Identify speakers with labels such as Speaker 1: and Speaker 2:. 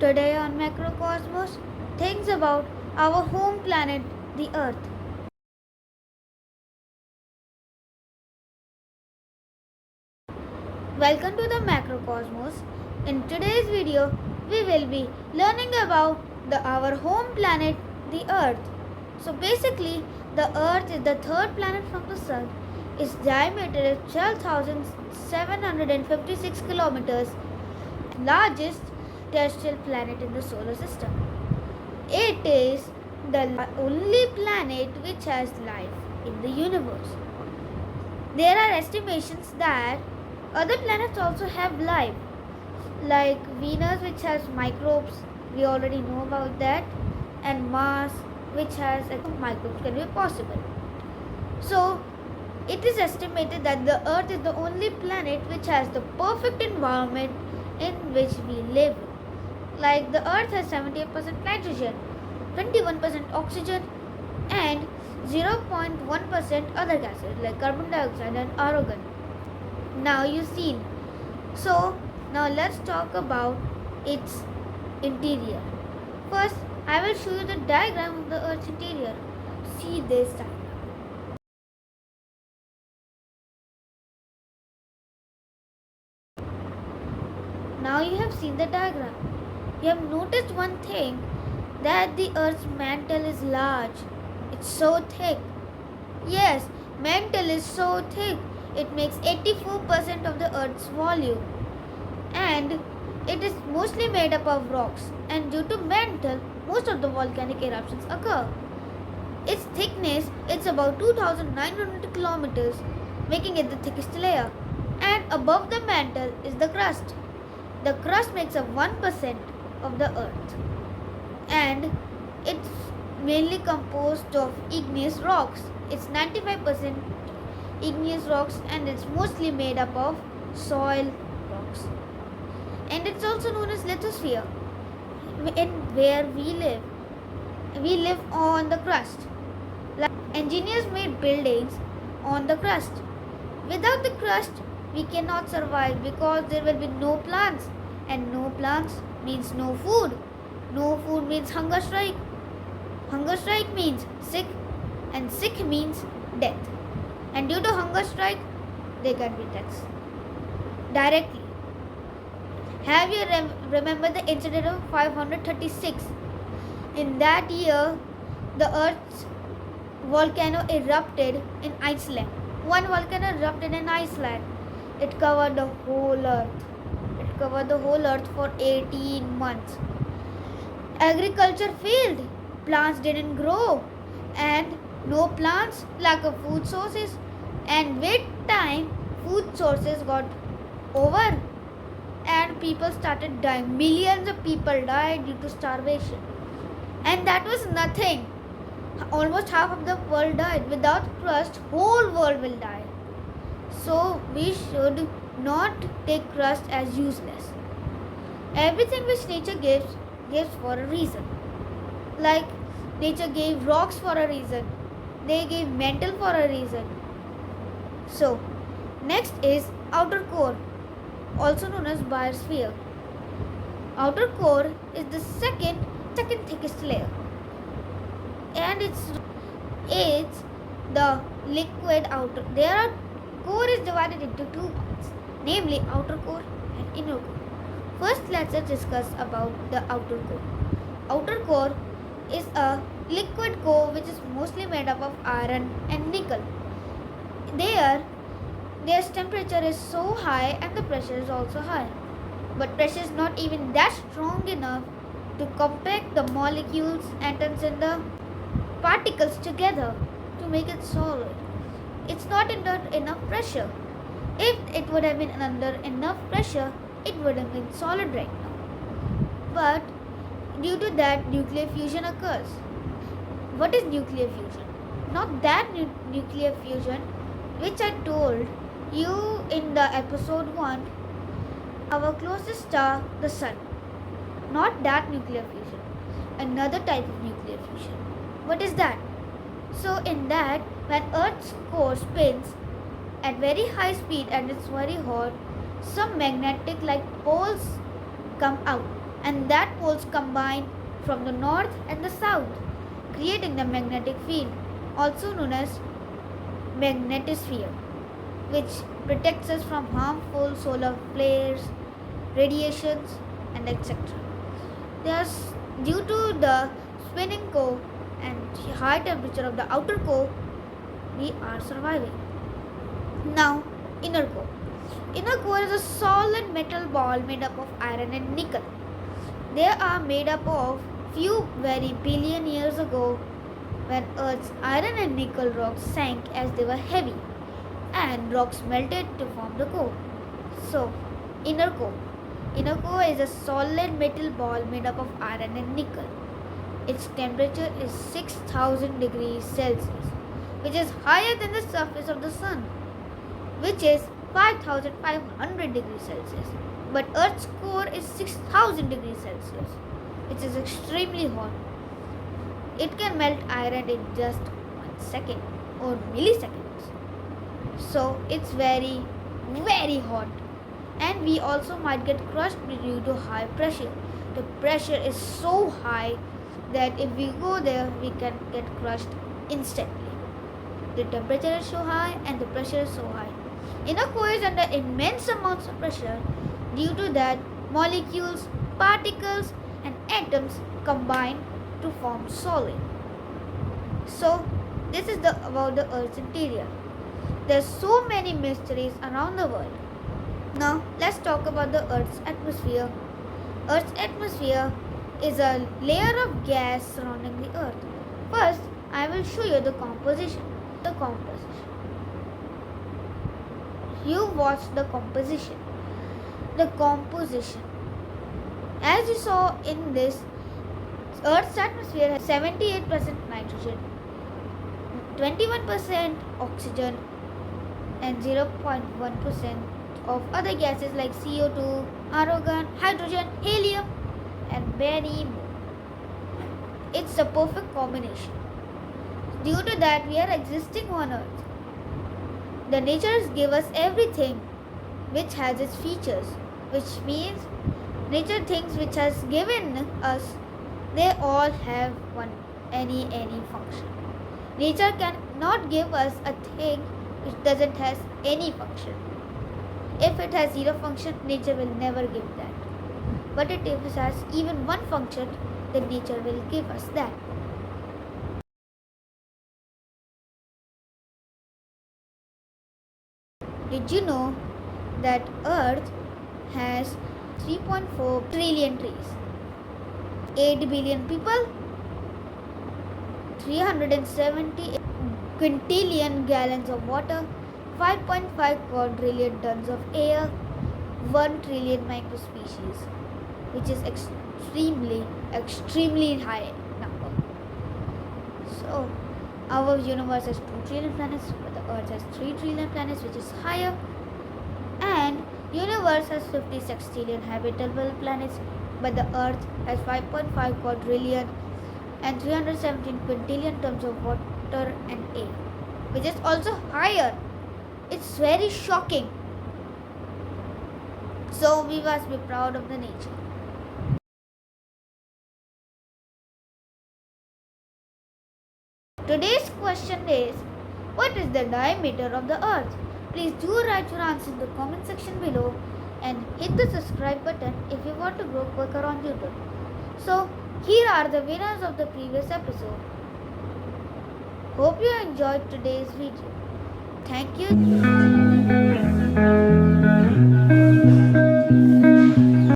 Speaker 1: Today on Macrocosmos, things about our home planet, the Earth. Welcome to the Macrocosmos. In today's video, we will be learning about our home planet, the Earth. So basically, the Earth is the third planet from the Sun. Its diameter is 12,756 kilometers, largest terrestrial planet in the solar system. It is the only planet which has life in the universe. There are estimations that other planets also have life, like Venus, which has microbes, we already know about that, and Mars, which has microbes can be possible. So, it is estimated that the Earth is the only planet which has the perfect environment in which we live. Like the Earth has 78% nitrogen, 21% oxygen, and 0.1% other gases like carbon dioxide and argon. Now you've seen. So now let's talk about its interior. First, I will show you the diagram of the Earth's interior. See this diagram. Now you have seen the diagram. You have noticed one thing, that the Earth's mantle is large. It's so thick. Yes, mantle is so thick. It makes 84% of the Earth's volume. And it is mostly made up of rocks. And due to mantle, most of the volcanic eruptions occur. Its thickness is about 2,900 kilometers, making it the thickest layer. And above the mantle is the crust. The crust makes up 1% of the Earth. And it's mainly composed of igneous rocks. It's 95% igneous rocks, and it's mostly made up of soil rocks. And it's also known as lithosphere. In where we live on the crust. Like engineers made buildings on the crust. Without the crust, we cannot survive because there will be no plants, and no plants means no food. No food means hunger strike. Hunger strike means sick, and sick means death. And due to hunger strike, there can be deaths directly. Have you remember the incident of 536? In that year, the Earth's volcano erupted in Iceland. One volcano erupted in Iceland. It covered the whole Earth. It covered the whole Earth for 18 months. Agriculture failed. Plants didn't grow. And no plants, lack of food sources. And with time, food sources got over. And people started dying. Millions of people died due to starvation. And that was nothing. Almost half of the world died. Without crust, whole world will die. So we should not take crust as useless. Everything which nature gives for a reason. Like nature gave rocks for a reason. They gave mantle for a reason. So next is outer core, also known as biosphere. Outer core is the second thickest layer, and it's the liquid outer. Core is divided into two parts, namely outer core and inner core. First, let's discuss about the outer core. Outer core is a liquid core which is mostly made up of iron and nickel. Their temperature is so high and the pressure is also high. But pressure is not even that strong enough to compact the molecules, atoms and the particles together to make it solid. It's not under enough pressure. If it would have been under enough pressure, it would have been solid right now. But due to that, nuclear fusion occurs. What is nuclear fusion? Not that nuclear fusion which I told you in the episode 1, our closest star, the Sun. Not that nuclear fusion. Another type of nuclear fusion. What is that? So in that, when Earth's core spins at very high speed and it's very hot, some magnetic like poles come out, and that poles combine from the north and the south, creating the magnetic field, also known as magnetosphere, which protects us from harmful solar flares, radiations, and etc. Thus, due to the spinning core and high temperature of the outer core, we are surviving. Now, inner core. Inner core is a solid metal ball made up of iron and nickel. They are made up of few very billion years ago when Earth's iron and nickel rocks sank as they were heavy and rocks melted to form the core. So, inner core. Inner core is a solid metal ball made up of iron and nickel. Its temperature is 6000 degrees Celsius, which is higher than the surface of the sun, which is 5500 degrees Celsius. But Earth's core is 6000 degrees Celsius, which is extremely hot. It can melt iron in just 1 second or milliseconds. So it's very, very hot. And we also might get crushed due to high pressure. The pressure is so high that if we go there, we can get crushed instantly. The temperature is so high and the pressure is so high. Inner core is under immense amounts of pressure. Due to that, molecules, particles, and atoms combine to form solid. So, this is about the Earth's interior. There's so many mysteries around the world. Now, let's talk about the Earth's atmosphere. Earth's atmosphere is a layer of gas surrounding the Earth. First, I will show you the composition. You watch the composition. The composition. As you saw in this, Earth's atmosphere has 78% nitrogen, 21% oxygen, and 0.1% of other gases like CO2, argon, hydrogen, helium, and many more. It's a perfect combination. Due to that, we are existing on Earth. The nature gives us everything which has its features, which means nature things which has given us, they all have any function. Nature cannot give us a thing which doesn't have any function. If it has zero function, nature will never give that. But if it has even one function, then nature will give us that. Did you know that Earth has 3.4 trillion trees, 8 billion people, 370 quintillion gallons of water, 5.5 quadrillion tons of air, 1 trillion microspecies, which is extremely high number. So, our universe has 2 trillion planets, but the Earth has 3 trillion planets, which is higher. And universe has 56 trillion habitable planets, but the Earth has 5.5 quadrillion and 317 quintillion tons of water and air, which is also higher. It's very shocking. So we must be proud of the nature. Today's question is, what is the diameter of the Earth? Please do write your answer in the comment section below and hit the subscribe button if you want to grow quicker on YouTube. So here are the winners of the previous episode. Hope you enjoyed today's video. Thank you.